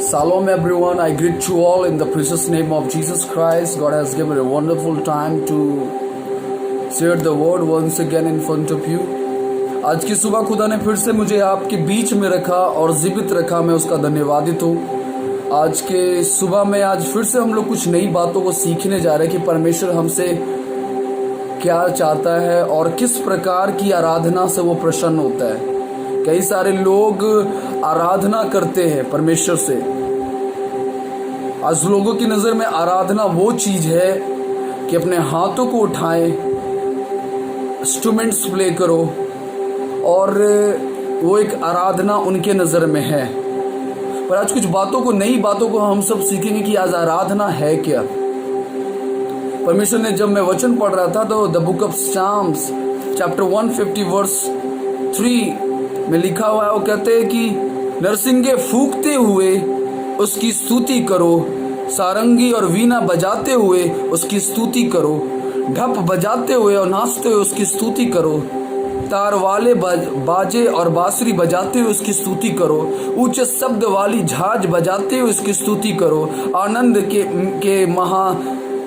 Shalom everyone, I greet you all in the precious name of Jesus Christ. God has given a wonderful time to share the word once again in front of you. आज की सुबह खुदा ने फिर से मुझे आपके बीच में रखा और जीवित रखा, मैं उसका धन्यवादित हूँ। आज के सुबह में आज फिर से हम लोग कुछ नई बातों को सीखने जा रहे हैं कि परमेश्वर हमसे क्या चाहता है और किस प्रकार की आराधना से वो प्रसन्न होता है। कई सारे लोग आराधना करते हैं परमेश्वर से। आज लोगों की नज़र में आराधना वो चीज़ है कि अपने हाथों को उठाएं, इंस्ट्रूमेंट्स प्ले करो, और वो एक आराधना उनके नज़र में है। पर आज कुछ बातों को, नई बातों को हम सब सीखेंगे कि आज आराधना है क्या। परमेश्वर ने, जब मैं वचन पढ़ रहा था तो the book of Psalms chapter 150 verse 3 में लिखा हुआ है, वो कहते हैं कि नरसिंगे फूंकते हुए उसकी स्तुति करो, सारंगी और वीणा बजाते हुए उसकी स्तुति करो, ढप बजाते हुए और नाचते हुए उसकी स्तुति करो, तार वाले बाजे और बांसुरी बजाते हुए उसकी स्तुति करो, ऊंचे शब्द वाली झांझ बजाते हुए उसकी स्तुति करो, आनंद के महा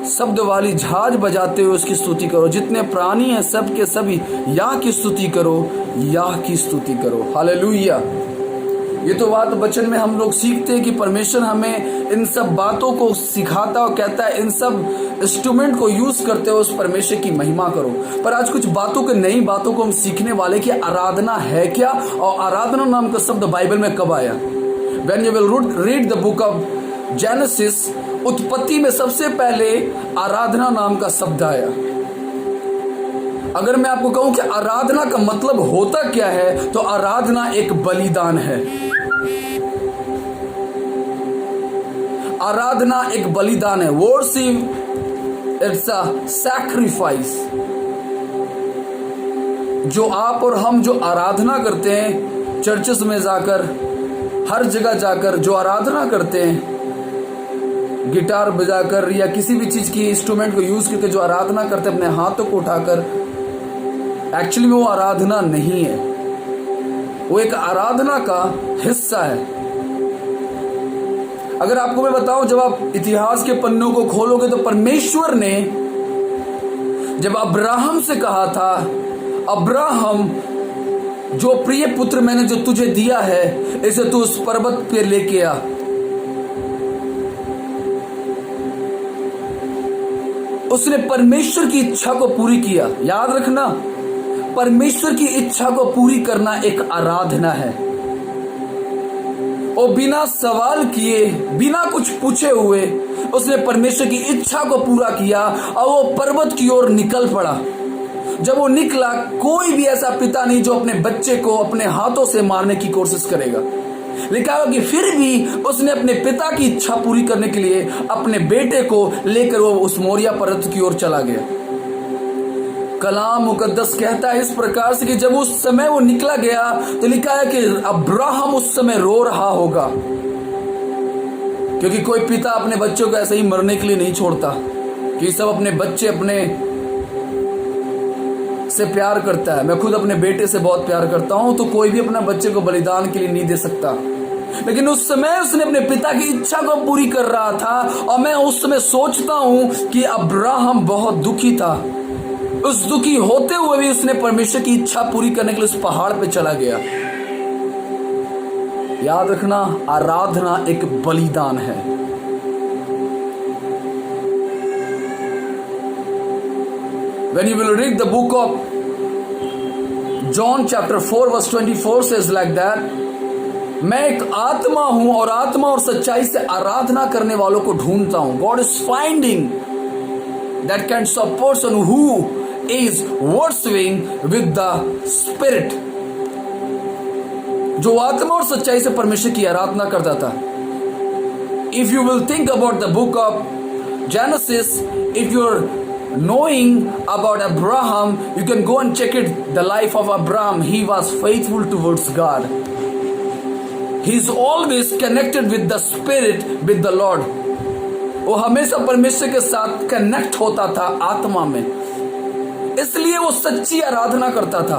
शब्द वाली झांझ बजाते हुए उसकी स्तुति करो, जितने प्राणी हैं सब के सभी याह की स्तुति करो, याह की स्तुति करो। हालेलुया। ये तो बात वचन में हम लोग सीखते हैं कि परमेश्वर हमें इन सब बातों को सिखाता और कहता है इन सब इंस्ट्रूमेंट को यूज करते हुए उस परमेश्वर की महिमा करो। पर आज कुछ बातों के, नई बातों को हम सीखने वाले कि आराधना है क्या और आराधना नाम का शब्द बाइबल में कब आया। When you will read the book of genesis, उत्पत्ति में सबसे पहले आराधना नाम का शब्द आया। अगर मैं आपको कहूं कि आराधना का मतलब होता क्या है, तो आराधना एक बलिदान है। आराधना एक बलिदान है। Worship it's a sacrifice. जो आप और हम जो आराधना करते हैं, चर्चेस में जाकर, हर जगह जाकर जो आराधना करते हैं, गिटार बजाकर या किसी भी चीज की इंस्ट्रूमेंट को यूज करके जो आराधना करते हैं अपने हाथों को उठाकर, एक्चुअली में वो आराधना नहीं है, वो एक आराधना का हिस्सा है। अगर आपको मैं बताऊं, जब आप इतिहास के पन्नों को खोलोगे तो परमेश्वर ने जब अब्राहम से कहा था, अब्राहम जो प्रिय पुत्र मैंने जो तुझे दिया है, इसे तू उस पर्वत पे लेके आ। उसने परमेश्वर की इच्छा को पूरी किया। याद रखना, परमेश्वर की इच्छा को पूरी करना एक आराधना है। और बिना सवाल किए, बिना कुछ पूछे हुए उसने परमेश्वर की इच्छा को पूरा किया और वो पर्वत की ओर निकल पड़ा। जब वो निकला, कोई भी ऐसा पिता नहीं जो अपने बच्चे को अपने हाथों से मारने की कोशिश करेगा। लिखा है कि फिर भी उसने अपने पिता की इच्छा पूरी करने के लिए अपने बेटे को लेकर वो उस मोरिया पर्वत की ओर चला गया। कलाम मुकद्दस कहता है इस प्रकार से कि जब उस समय वो निकला गया तो लिखा है कि अब्राहम उस समय रो रहा होगा, क्योंकि कोई पिता अपने बच्चों को ऐसे ही मरने के लिए नहीं छोड़ता, कि सब अपने बच्चे अपने से प्यार करता है। मैं खुद अपने बेटे से बहुत प्यार करता हूं, तो कोई भी अपने बच्चे को बलिदान के लिए नहीं दे सकता। लेकिन उस समय उसने अपने पिता की इच्छा को पूरी कर रहा था, और मैं उस समय सोचता हूं कि अब्राहम बहुत दुखी था। उस दुखी होते हुए भी उसने परमेश्वर की इच्छा पूरी करने के लिए उस पहाड़ पे चला गया। याद रखना, आराधना एक बलिदान है। When you will read the book of John chapter 4 verse 24 says like that, मैं एक आत्मा हूं और आत्मा और सच्चाई से आराधना करने वालों को ढूंढता हूं। God is finding that kind of person who is worshiping with the spirit, जो आत्मा और सच्चाई से परमेश्वर की आराधना करता था। If you will think about the book of Genesis, if you're knowing about Abraham, you can go and check it, the life of Abraham. He was faithful towards God. He is always connected with the spirit, with the Lord. वो हमेशा परमेश्वर के साथ connect होता था आत्मा में, इसलिए वो सच्ची आराधना करता था।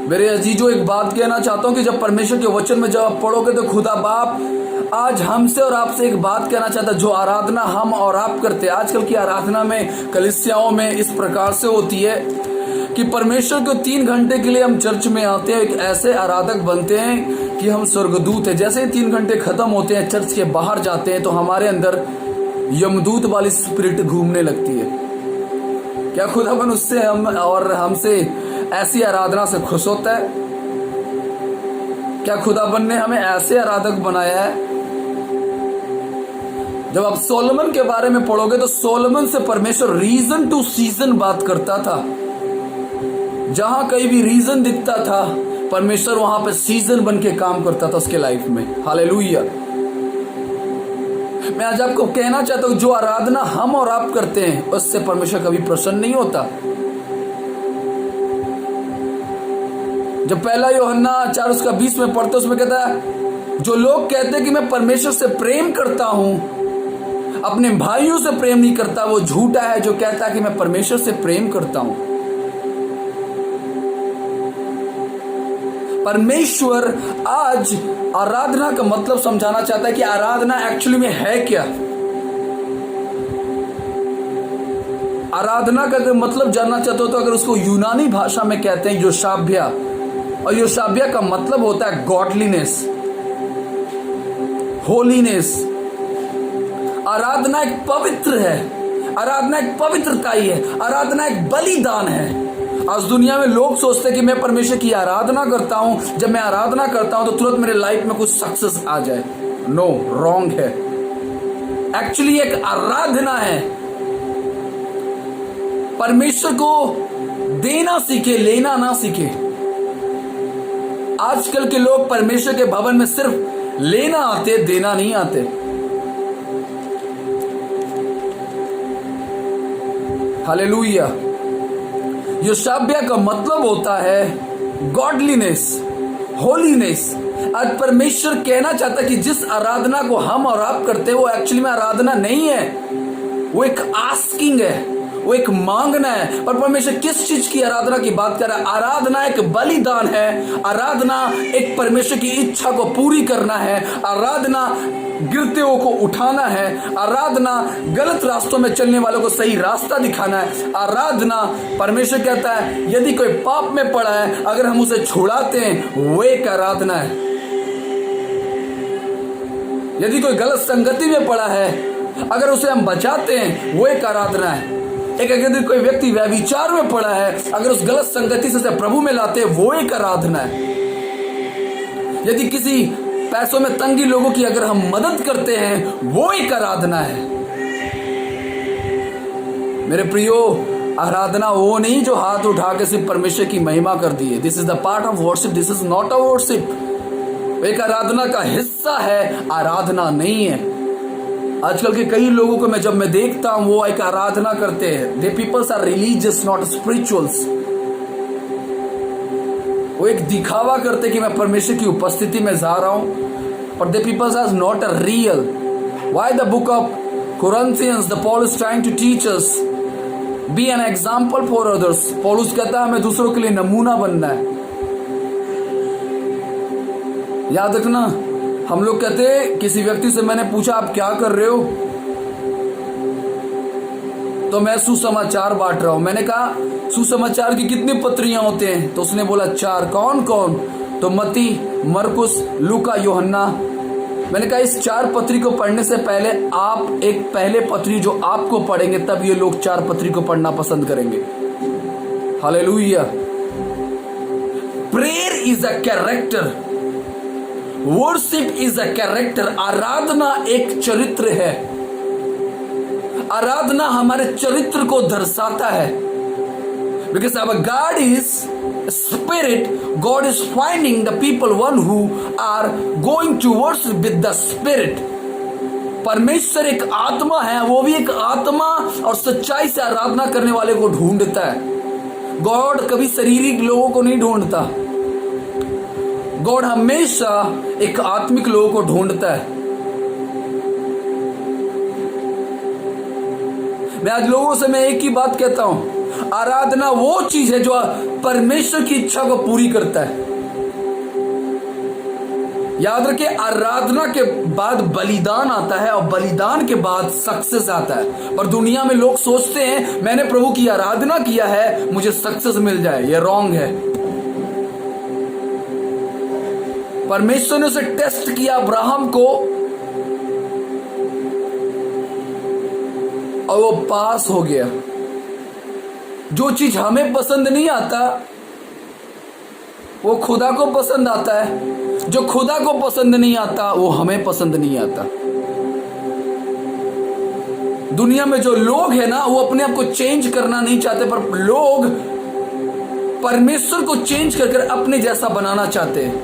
मेरे अजीजों, एक बात कहना चाहता हूं कि जब परमेश्वर के वचन में जब आप पढ़ोगे तो खुदा बाप आज हमसे और आपसे एक बात कहना चाहता है। जो आराधना हम और आप करते हैं, आजकल की आराधना में कलीसियाओं में इस प्रकार से होती है कि परमेश्वर को 3 घंटे के लिए हम चर्च में आते हैं, एक ऐसे आराधक बनते हैं कि हम स्वर्गदूत हैं। जैसे ही 3 घंटे खत्म होते हैं, चर्च के बाहर जाते हैं तो हमारे अंदर यमदूत वाली स्पिरिट घूमने लगती है। क्या खुदावन उससे हम और हमसे ऐसी आराधना से खुश होता है? क्या खुदावन ने हमें ऐसे आराधक बनाया है? जब आप सोलोमन के बारे में पढ़ोगे तो सोलोमन से परमेश्वर रीजन टू सीजन बात करता था। जहां कहीं भी रीजन दिखता था, परमेश्वर वहां पे सीजन बन के काम करता था उसके लाइफ में। हालेलुया। मैं आज आपको कहना चाहता हूं, जो आराधना हम और आप करते हैं उससे परमेश्वर कभी प्रसन्न नहीं होता। जब पहला यूहन्ना 4:20 में पढ़ते उसमें कहता है, जो लोग कहते हैं कि मैं परमेश्वर से प्रेम करता हूं, अपने भाइयों से प्रेम नहीं करता, वो झूठा है जो कहता है कि मैं परमेश्वर से प्रेम करता हूं। परमेश्वर आज आराधना का मतलब समझाना चाहता है कि आराधना एक्चुअली में है क्या। आराधना का अगर मतलब जानना चाहते हो तो अगर उसको यूनानी भाषा में कहते हैं योशाभ्या, और योशाभ्या का मतलब होता है गॉडलीनेस, होलीनेस। आराधना एक पवित्र है, आराधना एक पवित्रता ही है, आराधना एक बलिदान है। आज दुनिया में लोग सोचते हैं कि मैं परमेश्वर की आराधना करता हूं, जब मैं आराधना करता हूं तो तुरंत मेरे लाइफ में कुछ सक्सेस आ जाए। नो, रॉन्ग है। एक्चुअली एक आराधना है, परमेश्वर को देना सीखे, लेना ना सीखे। आजकल के लोग परमेश्वर के भवन में सिर्फ लेना आते, देना नहीं आते। हालेलुया। योशाभ्या का मतलब होता है गॉडलीनेस, होलीनेस। आज परमेश्वर कहना चाहता है कि जिस आराधना को हम और आप करते हैं वो एक्चुअली में आराधना नहीं है, वो एक आस्किंग है, वो एक मांगना है। पर परमेश्वर किस चीज की आराधना की बात कर रहा है? आराधना एक बलिदान है, आराधना एक परमेश्वर की इच्छा को पूरी करना है, आराधना गिरते हुए को उठाना है, आराधना गलत रास्तों में चलने वालों को सही रास्ता दिखाना है। आराधना, परमेश्वर कहता है यदि कोई पाप में पड़ा है, अगर हम उसे छुड़ाते हैं वो एक आराधना है। यदि कोई गलत संगति में पड़ा है, अगर उसे हम बचाते हैं वो एक आराधना है। एक अगर कोई व्यक्ति व्यभिचार में पड़ा है, अगर उस गलत संगति से उसे प्रभु में लाते हैं वो एक आराधना है। यदि किसी पैसों में तंगी लोगों की अगर हम मदद करते हैं वो एक आराधना है। मेरे प्रियो, आराधना वो नहीं जो हाथ उठा के सिर्फ परमेश्वर की महिमा कर दी है। This is the part of worship, this is not a worship. एक आराधना का हिस्सा है, आराधना नहीं है। आजकल के कई लोगों को जब मैं देखता हूं वो एक आराधना करते हैं। They peoples are religious not spirituals. वो एक दिखावा करते कि मैं परमेश्वर की उपस्थिति में जा रहा हूं, और they peoples are not a real. Why the book of Corinthians, the Paul is trying to teach us be an example for others. पौलुस कहता है हमें दूसरों के लिए नमूना बनना है। याद रखना, हम लोग कहते हैं, किसी व्यक्ति से मैंने पूछा आप क्या कर रहे हो, तो मैं सुसमाचार बांट रहा हूं। मैंने कहा सुसमाचार की कितनी पत्रियां होते हैं? तो उसने बोला 4। कौन कौन? तो मत्ती, मरकुस, लूका, यूहन्ना। मैंने कहा इस 4 पत्री को पढ़ने से पहले आप एक पहले पत्री जो आपको पढ़ेंगे, तब ये लोग 4 पत्री को पढ़ना पसंद करेंगे। Hallelujah. Prayer is a character, worship is a character. आराधना एक चरित्र है। आराधना हमारे चरित्र को दर्शाता है। Because our God is spirit, God is finding the people one who are going to worship with the spirit. परमेश्वर एक आत्मा है, वो भी एक आत्मा और सच्चाई से आराधना करने वाले को ढूंढता है। गॉड कभी शारीरिक लोगों को नहीं ढूंढता। गॉड हमेशा एक आत्मिक लोगों को ढूंढता है। मैं आज लोगों से मैं एक ही बात कहता हूं, आराधना वो चीज है जो परमेश्वर की इच्छा को पूरी करता है। याद रखिए, आराधना के बाद बलिदान आता है और बलिदान के बाद सक्सेस आता है। पर दुनिया में लोग सोचते हैं मैंने प्रभु की आराधना किया है, मुझे सक्सेस मिल जाए। यह रॉन्ग है। परमेश्वर ने उसे टेस्ट किया, अब्राहम को, और वो पास हो गया। जो चीज हमें पसंद नहीं आता वो खुदा को पसंद आता है, जो खुदा को पसंद नहीं आता वो हमें पसंद नहीं आता। दुनिया में जो लोग हैं ना, वो अपने आप को चेंज करना नहीं चाहते, पर लोग परमेश्वर को चेंज करके अपने जैसा बनाना चाहते हैं।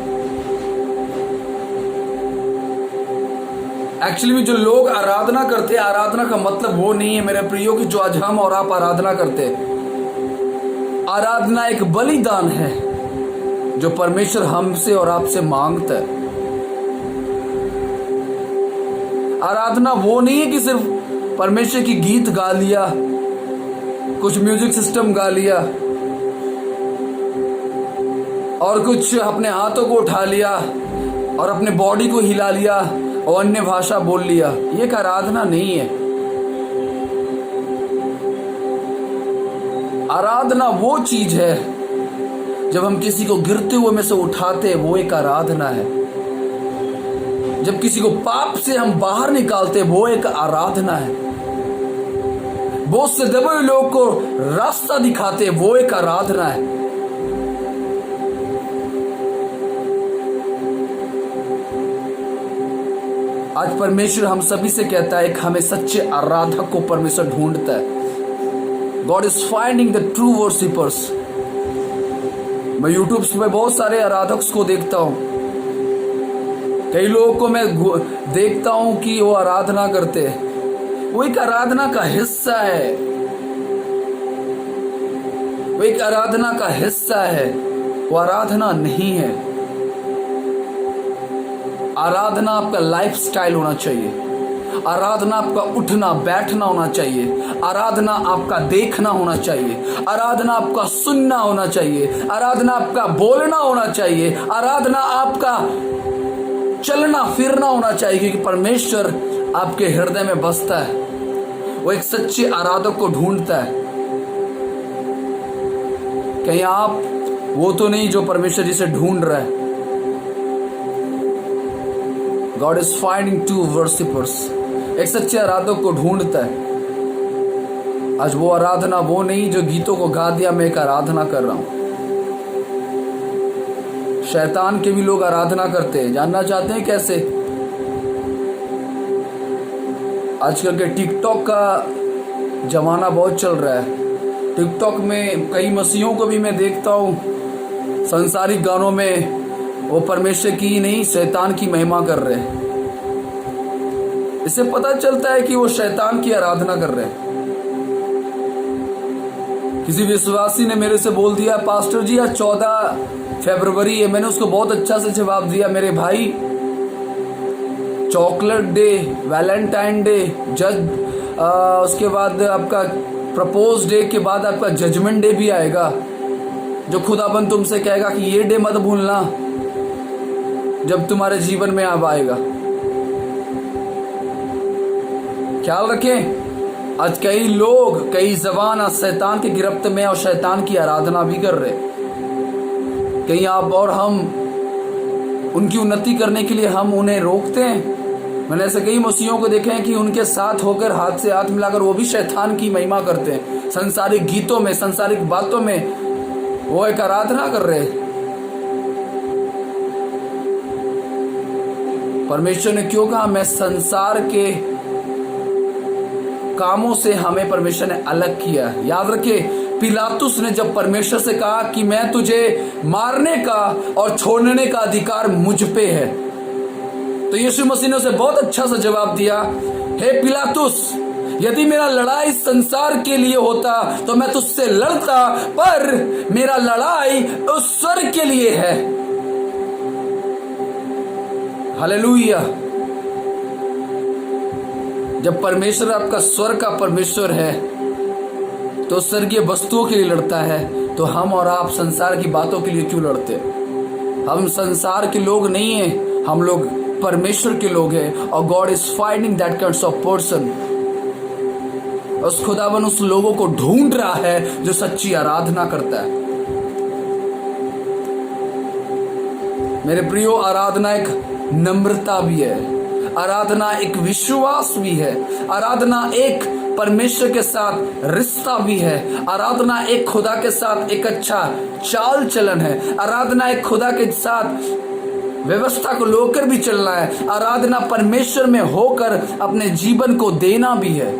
एक्चुअली में जो लोग आराधना करते हैं, आराधना का मतलब वो नहीं है मेरे प्रियो की जो आज हम और आप आराधना करते हैं। आराधना एक बलिदान है जो परमेश्वर हमसे और आपसे मांगता है। आराधना वो नहीं है कि सिर्फ परमेश्वर की गीत गा लिया, कुछ म्यूजिक सिस्टम गा लिया और कुछ अपने हाथों को उठा लिया और अपने बॉडी को हिला लिया और अन्य भाषा बोल लिया। ये एक आराधना नहीं है। आराधना वो चीज है जब हम किसी को गिरते हुए में से उठाते, वो एक आराधना है। जब किसी को पाप से हम बाहर निकालते, वो एक आराधना है। बहुत से दबे हुए लोगों को रास्ता दिखाते, वो एक आराधना है। आज परमेश्वर हम सभी से कहता है, एक हमें सच्चे आराधक को परमेश्वर ढूंढता है। God is finding the true worshippers. मैं यूट्यूब पे बहुत सारे आराधक को देखता हूं। कई लोगों को मैं देखता हूं कि वो आराधना करते हैं। वो एक आराधना का हिस्सा है, वो एक आराधना का हिस्सा है, वो आराधना नहीं है। आराधना आपका लाइफस्टाइल होना चाहिए। आराधना आपका उठना बैठना होना चाहिए। आराधना आपका देखना होना चाहिए। आराधना आपका सुनना होना चाहिए। आराधना आपका बोलना होना चाहिए। आराधना आपका चलना फिरना होना चाहिए, क्योंकि परमेश्वर आपके हृदय में बसता है। वो एक सच्चे आराधक को ढूंढता है। कहीं आप वो तो नहीं जो परमेश्वर जिसे ढूंढ रहा है। God is finding true worshippers. एक सच्चे आराधक को ढूंढता है। आज वो आराधना वो नहीं जो गीतों को गा दिया मैं एक आराधना कर रहा हूं। शैतान के भी लोग आराधना करते हैं। जानना चाहते हैं कैसे? आजकल के टिकटॉक का जमाना बहुत चल रहा है। टिकटॉक में कई मसीहों को भी मैं देखता हूं, सांसारिक गानों में वो परमेश्वर की नहीं शैतान की महिमा कर रहे हैं। इससे पता चलता है कि वो शैतान की आराधना कर रहे हैं। किसी विश्वासी ने मेरे से बोल दिया, पास्टर जी आज 14 फरवरी है। मैंने उसको बहुत अच्छा से जवाब दिया, मेरे भाई चॉकलेट डे, वैलेंटाइन डे, उसके बाद आपका प्रपोज डे के बाद आपका जजमेंट डे भी आएगा, जो खुदाबंद तुमसे कहेगा कि ये डे मत भूलना जब तुम्हारे जीवन में अब आएगा। ख्याल रखें, आज कई लोग, कई जबान आज शैतान की गिरफ्त में और शैतान की आराधना भी कर रहे। कहीं आप और हम उनकी उन्नति करने के लिए हम उन्हें रोकते हैं। मैंने ऐसे कई मसीहों को देखे हैं कि उनके साथ होकर हाथ से हाथ मिलाकर वो भी शैतान की महिमा करते हैं। संसारिक गीतों में, संसारिक बातों में वो एक आराधना कर रहे हैं। परमेश्वर ने क्यों कहा? मैं संसार के कामों से हमें परमेश्वर ने अलग किया। याद रखिए, पिलातुस ने जब परमेश्वर से कहा कि मैं तुझे मारने का और छोड़ने का अधिकार मुझ पे है, तो यीशु मसीह ने उसे बहुत अच्छा सा जवाब दिया, हे पिलातुस, यदि मेरा लड़ाई संसार के लिए होता तो मैं तुझसे लड़ता, पर मेरा लड़ाई उस स्वर्ग के लिए है। हालेलुया। जब परमेश्वर आपका स्वर्ग का परमेश्वर है तो स्वर्गीय वस्तुओं के लिए लड़ता है, तो हम और आप संसार की बातों के लिए क्यों लड़ते? हम संसार के लोग नहीं हैं, हम लोग परमेश्वर के लोग हैं। और God is finding that kinds of person. उस खुदावन उस लोगों को ढूंढ रहा है जो सच्ची आराधना करता है। मेरे प्रियो, आराधना एक नम्रता भी है, आराधना एक विश्वास भी है, आराधना एक परमेश्वर के साथ रिश्ता भी है, आराधना एक खुदा के साथ एक अच्छा चाल चलन है, आराधना एक खुदा के साथ व्यवस्था को लेकर भी चलना है, आराधना परमेश्वर में होकर अपने जीवन को देना भी है।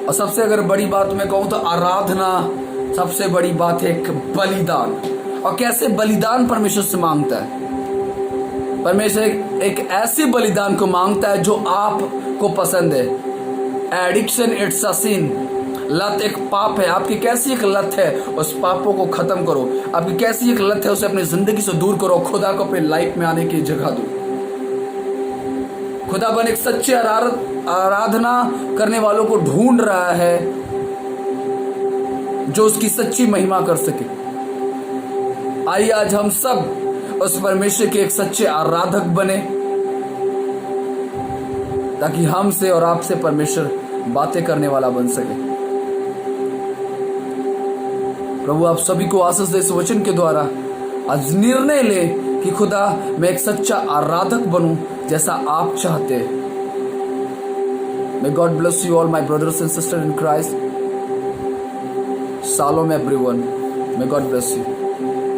और सबसे अगर बड़ी बात मैं कहूं तो आराधना सबसे बड़ी बात है एक बलिदान। और कैसे बलिदान परमेश्वर से मांगता है? परमेश्वर एक ऐसे बलिदान को मांगता है जो आपको पसंद है। एडिक्शन इट्स अ सिन। लत एक पाप है। आपकी कैसी एक लत है, उस पापों को खत्म करो। आपकी कैसी एक लत है, उसे अपनी जिंदगी से दूर करो। खुदा को अपनी लाइफ में आने की जगह दो। खुदाबंद एक सच्चे आराधना करने वालों को ढूंढ रहा है जो उसकी सच्ची महिमा कर सके। आइए आज हम सब उस परमेश्वर के एक सच्चे आराधक बने, ताकि हमसे और आपसे परमेश्वर बातें करने वाला बन सके। प्रभु आप सभी को आशीष दे इस वचन के द्वारा। आज निर्णय ले कि खुदा मैं एक सच्चा आराधक बनूं जैसा आप चाहते हैं। May God bless you all, my brothers and sisters in Christ. Shalom everyone. May God bless you.